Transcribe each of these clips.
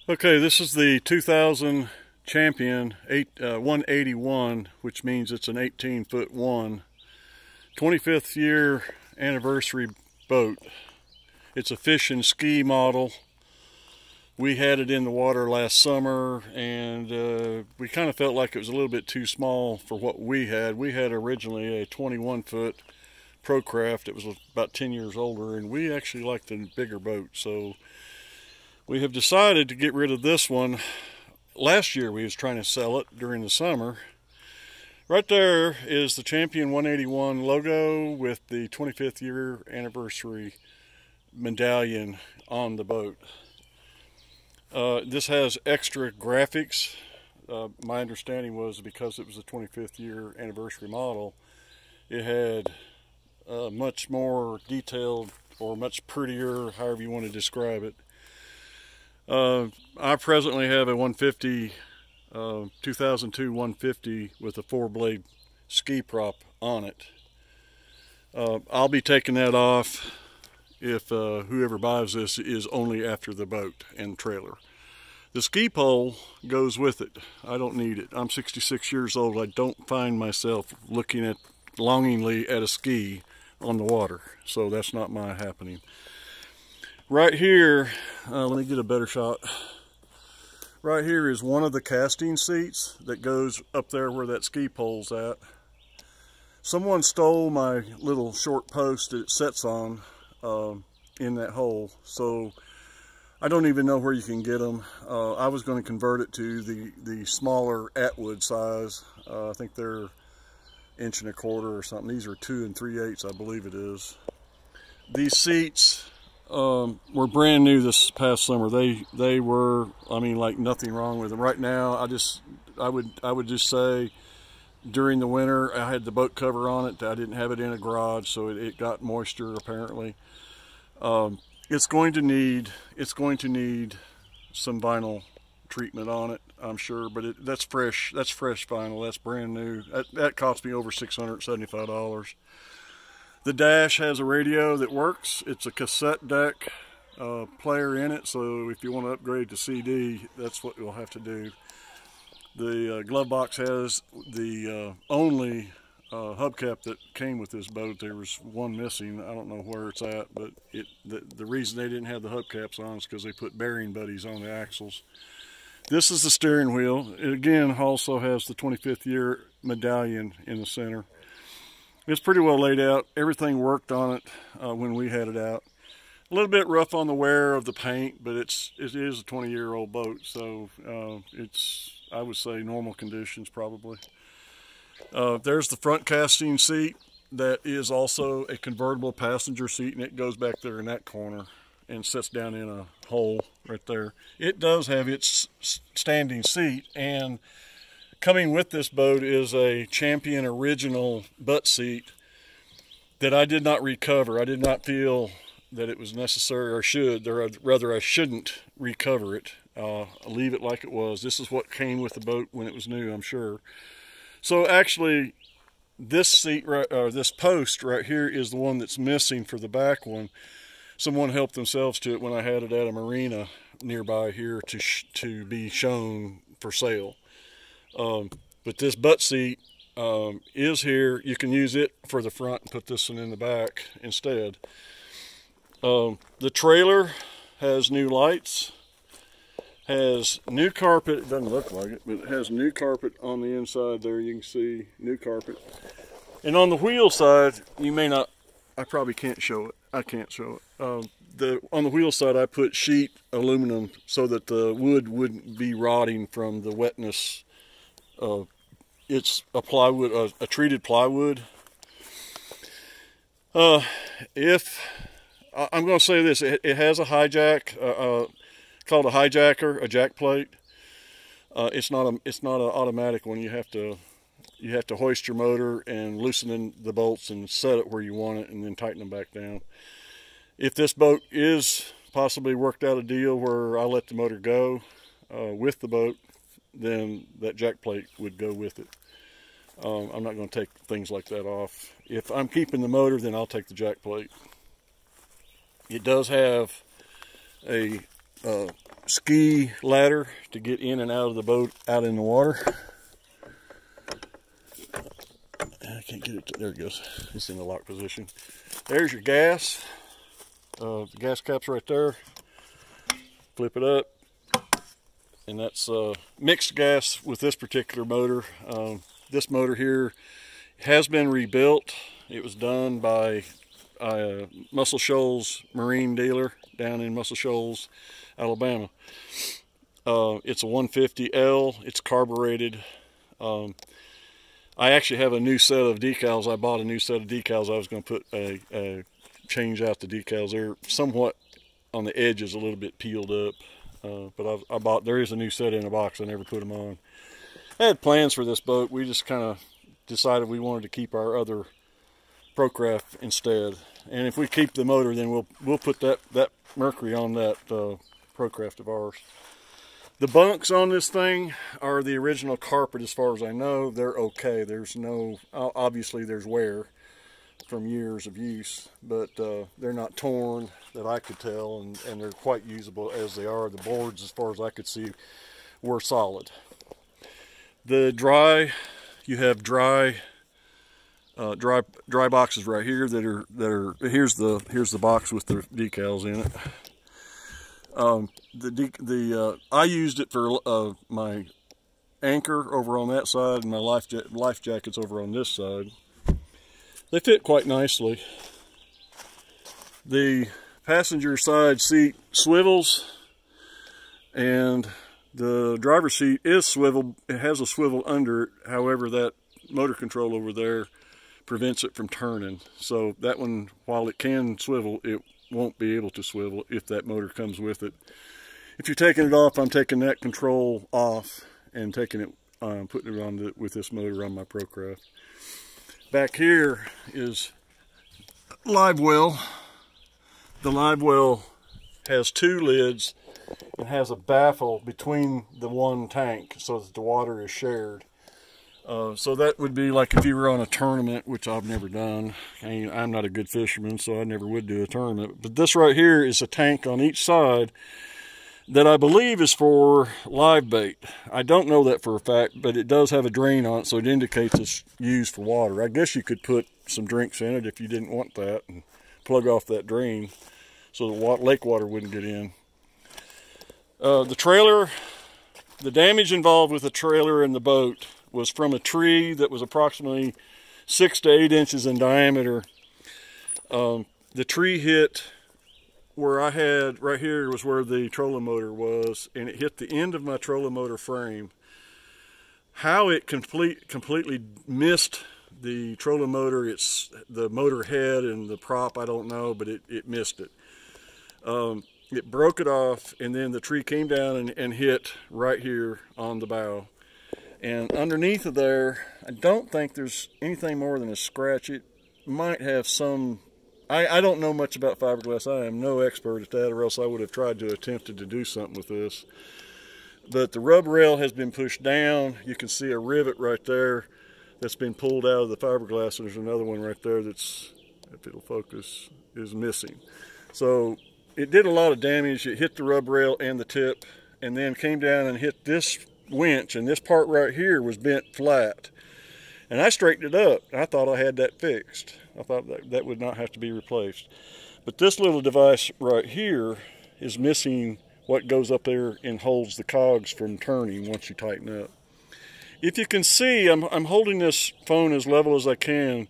Okay, this is the 2000 Champion 181, which means it's an 18-foot one. 25th year anniversary boat. It's a fish and ski model. We had it in the water last summer, and we kind of felt like it was a little bit too small for what we had. We had originally a 21-foot Procraft. It was about 10 years older, and we actually liked the bigger boat, so we have decided to get rid of this one. Last year we was trying to sell it during the summer. Right there is the Champion 181 logo with the 25th year anniversary medallion on the boat. This has extra graphics. My understanding was because it was a 25th year anniversary model, it had much more detailed or much prettier, however you want to describe it. I presently have a 150, 2002 150 with a 4-blade ski prop on it. I'll be taking that off if whoever buys this is only after the boat and trailer. The ski pole goes with it. I don't need it. I'm 66 years old. I don't find myself looking longingly at a ski on the water, so that's not my happening. Right here, let me get a better shot. Right here is one of the casting seats that goes up there where that ski pole's at. Someone stole my little short post that it sets on in that hole, so I don't even know where you can get them. I was going to convert it to the smaller Atwood size. I think they're 1 1/4 or something. These are 2 3/8, I believe it is. These seats were brand new this past summer. They were, I mean, like nothing wrong with them. Right now, I would just say during the winter I had the boat cover on it. I didn't have it in a garage, so it got moisture apparently. It's going to need some vinyl treatment on it, I'm sure, but that's fresh vinyl. That's brand new. That cost me over $675. The dash has a radio that works. It's a cassette deck player in it, so if you want to upgrade to CD, that's what you'll have to do. The glove box has the only hubcap that came with this boat. There was one missing. I don't know where it's at, but the reason they didn't have the hubcaps on is because they put bearing buddies on the axles. This is the steering wheel. It again also has the 25th year medallion in the center. It's pretty well laid out. Everything worked on it when we had it out. A little bit rough on the wear of the paint, but it is a 20-year-old boat, so it's, I would say, normal conditions probably. There's the front casting seat that is also a convertible passenger seat, and it goes back there in that corner and sits down in a hole right there. It does have its standing seat, and coming with this boat is a Champion original butt seat that I did not recover. I did not feel that it was necessary, or rather I shouldn't recover it. I'll leave it like it was. This is what came with the boat when it was new, I'm sure. So actually, this seat, this post right here is the one that's missing for the back one. Someone helped themselves to it when I had it at a marina nearby here to be shown for sale. But this butt seat is here. You can use it for the front and put this one in the back instead. The trailer has new lights, has new carpet. It doesn't look like it, but it has new carpet on the inside there. You can see new carpet. And on the wheel side, you may not, I probably can't show it. I can't show it. On the wheel side, I put sheet aluminum so that the wood wouldn't be rotting from the wetness. It's a plywood, a treated plywood. If I'm going to say this, it has a hijack, called a hijacker, a jack plate. It's not an automatic one. You have to hoist your motor and loosen in the bolts and set it where you want it, and then tighten them back down. If this boat is possibly worked out a deal where I let the motor go with the boat, then that jack plate would go with it. I'm not going to take things like that off. If I'm keeping the motor, then I'll take the jack plate. It does have a ski ladder to get in and out of the boat out in the water. I can't get it. There it goes. It's in the lock position. There's your gas. The gas cap's right there. Flip it up. And that's mixed gas with this particular motor. This motor here has been rebuilt. It was done by Muscle Shoals marine dealer down in Muscle Shoals, Alabama. It's a 150L. It's carbureted. I actually have a new set of decals. I bought a new set of decals. I was going to put change out the decals. They're somewhat on the edges, a little bit peeled up. But there is a new set in a box. I never put them on. I had plans for this boat. We just kind of decided we wanted to keep our other Procraft instead. And if we keep the motor, then we'll put that Mercury on that Procraft of ours. The bunks on this thing are the original carpet as far as I know. They're okay. There's no, obviously there's wear from years of use, but they're not torn that I could tell, and they're quite usable as they are. The boards, as far as I could see, were solid. The dry, you have dry boxes right here that are here's the box with the decals in it. I used it for my anchor over on that side and my life jackets over on this side. They fit quite nicely. The passenger side seat swivels, and the driver's seat is swivel. It has a swivel under it. However, that motor control over there prevents it from turning. So that one, while it can swivel, it won't be able to swivel if that motor comes with it. If you're taking it off, I'm taking that control off and taking it, putting it on with this motor on my Procraft. Back here is live well. The live well has two lids and has a baffle between the one tank so that the water is shared. So that would be like if you were on a tournament, which I've never done. I'm not a good fisherman, so I never would do a tournament. But this right here is a tank on each side that I believe is for live bait. I don't know that for a fact, but it does have a drain on it, so it indicates it's used for water. I guess you could put some drinks in it if you didn't want that and plug off that drain so the lake water wouldn't get in. The trailer, the damage involved with the trailer and the boat was from a tree that was approximately 6 to 8 inches in diameter. The tree hit where I had, right here was where the trolling motor was, and it hit the end of my trolling motor frame. How it completely missed the trolling motor, it's the motor head and the prop, I don't know, but it missed it. It broke it off, and then the tree came down and hit right here on the bow. And underneath of there, I don't think there's anything more than a scratch. It might have some, I don't know much about fiberglass. I am no expert at that, or else I would have tried to attempted to do something with this. But the rub rail has been pushed down. You can see a rivet right there that's been pulled out of the fiberglass. There's another one right there that's, if it'll focus, is missing. So it did a lot of damage. It hit the rub rail and the tip, and then came down and hit this winch, and this part right here was bent flat. And I straightened it up. I thought I had that fixed. I thought that would not have to be replaced. But this little device right here is missing what goes up there and holds the cogs from turning once you tighten up. If you can see, I'm holding this phone as level as I can.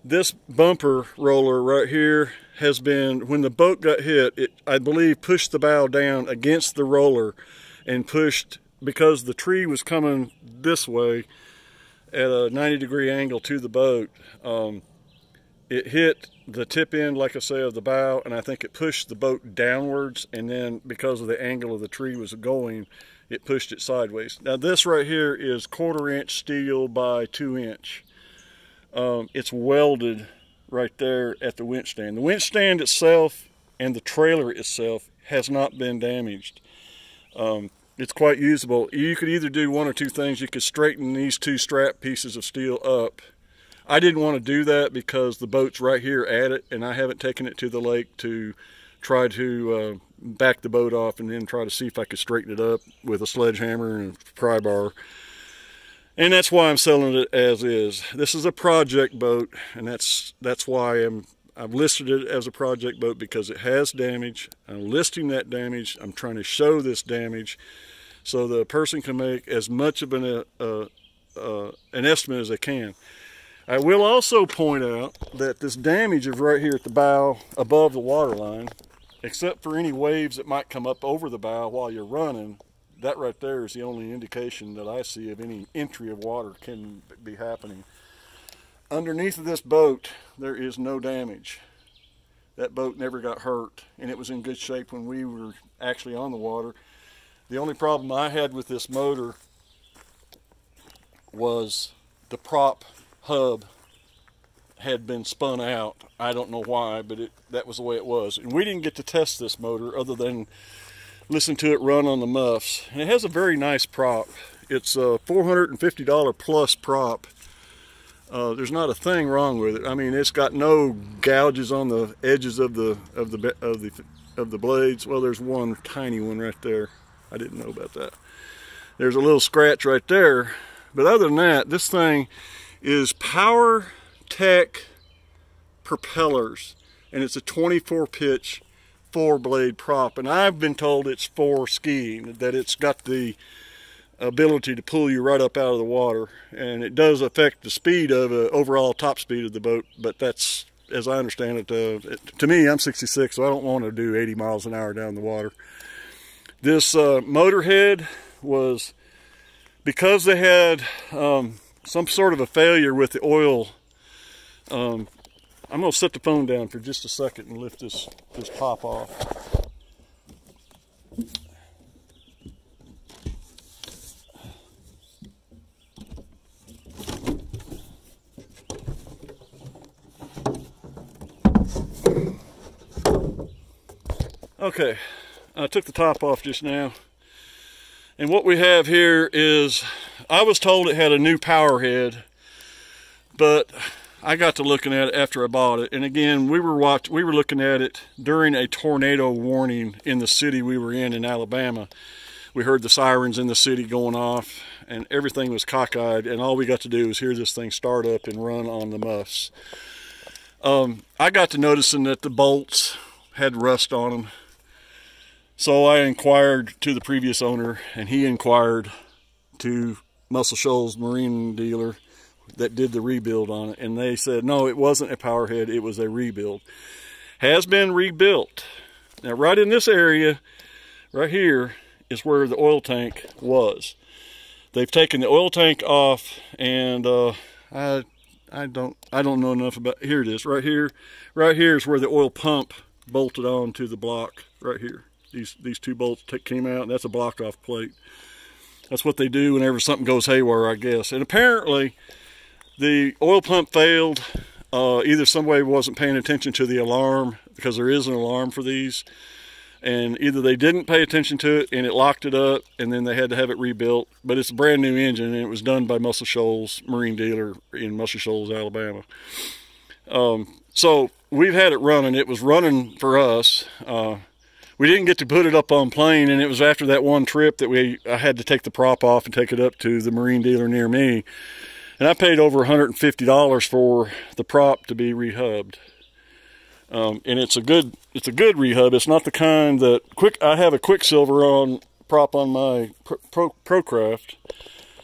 This bumper roller right here has been, when the boat got hit, it, I believe, pushed the bow down against the roller and pushed, because the tree was coming this way at a 90-degree angle to the boat. It hit the tip end, like I say, of the bow, and I think it pushed the boat downwards, and then because of the angle of the tree was going, it pushed it sideways. Now this right here is 1/4 inch steel by 2 inch. It's welded right there at the winch stand. The winch stand itself and the trailer itself has not been damaged. It's quite usable. You could either do one or two things. You could straighten these two strap pieces of steel up. I didn't want to do that because the boat's right here at it, and I haven't taken it to the lake to try to back the boat off and then try to see if I could straighten it up with a sledgehammer and a pry bar. And that's why I'm selling it as is. This is a project boat, and that's why I've listed it as a project boat, because it has damage. I'm listing that damage. I'm trying to show this damage so the person can make as much of an estimate as they can. I will also point out that this damage is right here at the bow above the water line, except for any waves that might come up over the bow while you're running. That right there is the only indication that I see of any entry of water can be happening. Underneath of this boat, there is no damage. That boat never got hurt, and it was in good shape when we were actually on the water. The only problem I had with this motor was the prop hub had been spun out. I don't know why, but that was the way it was. And we didn't get to test this motor other than listen to it run on the muffs. And it has a very nice prop. It's a $450 plus prop. There's not a thing wrong with it. I mean, it's got no gouges on the edges of the blades. Well, there's one tiny one right there. I didn't know about that. There's a little scratch right there. But other than that, this thing is Power Tech propellers, and it's a 24 pitch 4-blade prop, and I've been told it's for skiing, that it's got the ability to pull you right up out of the water, and it does affect the speed of overall top speed of the boat, but that's, as I understand it, to me, I'm 66, so I don't want to do 80 miles an hour down the water. This motor head was, because they had some sort of a failure with the oil. I'm going to set the phone down for just a second and lift this top off. Okay, I took the top off just now. And what we have here is, I was told it had a new power head, but I got to looking at it after I bought it. And again, we were looking at it during a tornado warning in the city we were in Alabama. We heard the sirens in the city going off, and everything was cockeyed, and all we got to do was hear this thing start up and run on the muffs. I got to noticing that the bolts had rust on them. So I inquired to the previous owner, and he inquired to Muscle Shoals Marine dealer that did the rebuild on it, and they said no, it wasn't a power head, it was a rebuild. Has been rebuilt. Now right in this area right here is where the oil tank was. They've taken the oil tank off, and I don't know enough about, here it is, right here is where the oil pump bolted on to the block right here. These two bolts came out, and that's a block off plate. That's what they do whenever something goes haywire, I guess. And apparently the oil pump failed. Either somebody wasn't paying attention to the alarm, because there is an alarm for these, and either they didn't pay attention to it and it locked it up, and then they had to have it rebuilt. But it's a brand new engine, and it was done by Muscle Shoals Marine dealer in Muscle Shoals, Alabama. So we've had it running. It was running for us. We didn't get to put it up on plane, and it was after that one trip that I had to take the prop off and take it up to the marine dealer near me. And I paid over $150 for the prop to be rehubbed. And it's a good rehub. It's not the kind that I have a Quicksilver on prop on my ProCraft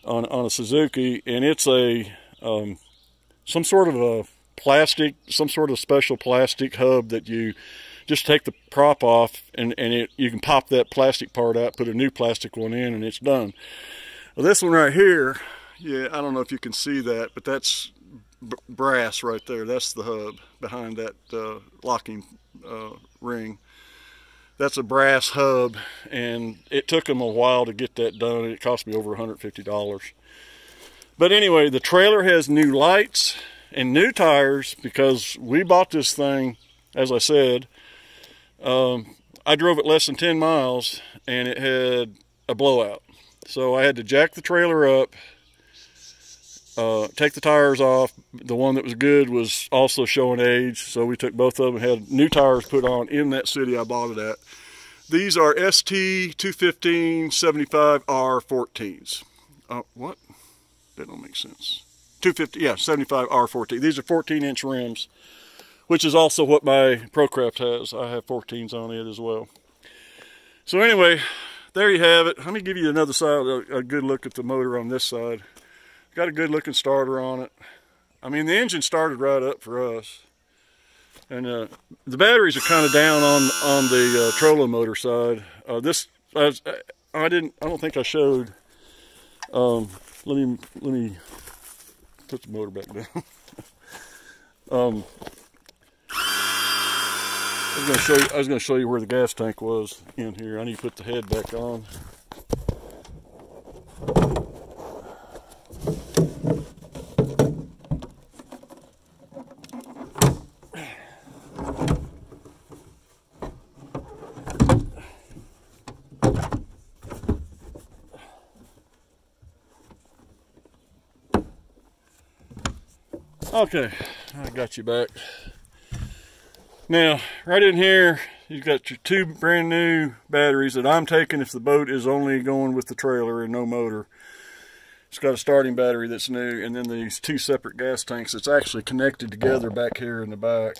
on a Suzuki, and it's a some sort of a plastic, some sort of special plastic hub that you just take the prop off, and you can pop that plastic part out, put a new plastic one in, and it's done. Well, this one right here, yeah, I don't know if you can see that, but that's brass right there. That's the hub behind that locking ring. That's a brass hub, and it took them a while to get that done. It cost me over $150. But anyway, the trailer has new lights and new tires, because we bought this thing, as I said, I drove it less than 10 miles and it had a blowout. So I had to jack the trailer up, take the tires off. The one that was good was also showing age, so we took both of them and had new tires put on in that city I bought it at. These are ST215 75R14s. What? That don't make sense. 250, yeah, 75R14. These are 14-inch rims, which is also what my ProCraft has. I have 14s on it as well. So anyway, there you have it. Let me give you another side, a good look at the motor on this side. Got a good looking starter on it. I mean, the engine started right up for us. And the batteries are kind of down on the trolling motor side. I don't think I showed. Let me put the motor back down. I was going to show you where the gas tank was in here. I need to put the head back on. Okay, I got you back. Now, right in here, you've got your two brand new batteries that I'm taking if the boat is only going with the trailer and no motor. It's got a starting battery that's new, and then these two separate gas tanks that's actually connected together back here in the back.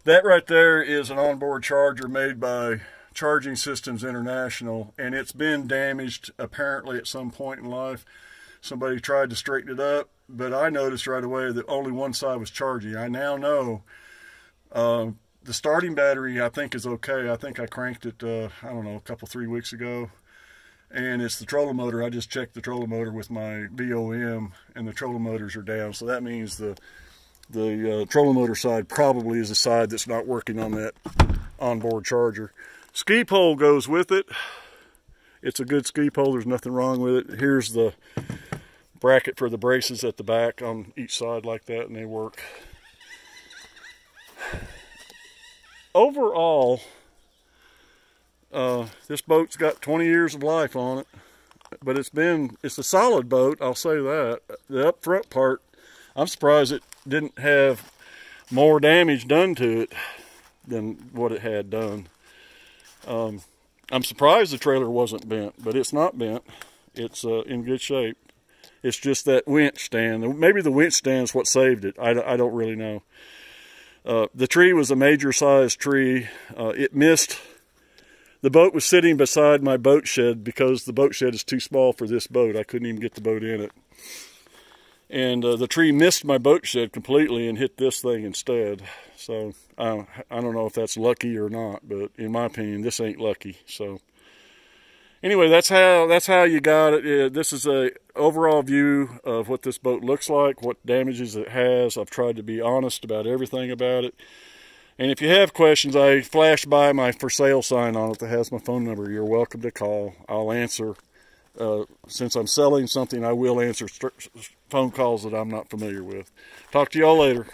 That right there is an onboard charger made by Charging Systems International, and it's been damaged apparently at some point in life. Somebody tried to straighten it up, but I noticed right away that only one side was charging. I now know the starting battery I think is okay. I think I cranked it, I don't know, 3 weeks ago. And it's the trolling motor. I just checked the trolling motor with my VOM, and the trolling motors are down. So that means the trolling motor side probably is the side that's not working on that onboard charger. Ski pole goes with it. It's a good ski pole. There's nothing wrong with it. Here's the bracket for the braces at the back on each side like that, and they work. Overall, this boat's got 20 years of life on it, but it's a solid boat, I'll say that. The up front part, I'm surprised it didn't have more damage done to it than what it had done. I'm surprised the trailer wasn't bent, but it's not bent. It's in good shape. It's just that winch stand. Maybe the winch stand's what saved it. I don't really know. The tree was a major sized tree. It missed. The boat was sitting beside my boat shed because the boat shed is too small for this boat. I couldn't even get the boat in it. And the tree missed my boat shed completely and hit this thing instead. So I don't know if that's lucky or not, but in my opinion, this ain't lucky. So anyway, that's how you got it. This is a overall view of what this boat looks like, what damages it has. I've tried to be honest about everything about it. And if you have questions, I flashed by my for sale sign on it that has my phone number. You're welcome to call. I'll answer. Since I'm selling something, I will answer phone calls that I'm not familiar with. Talk to y'all later.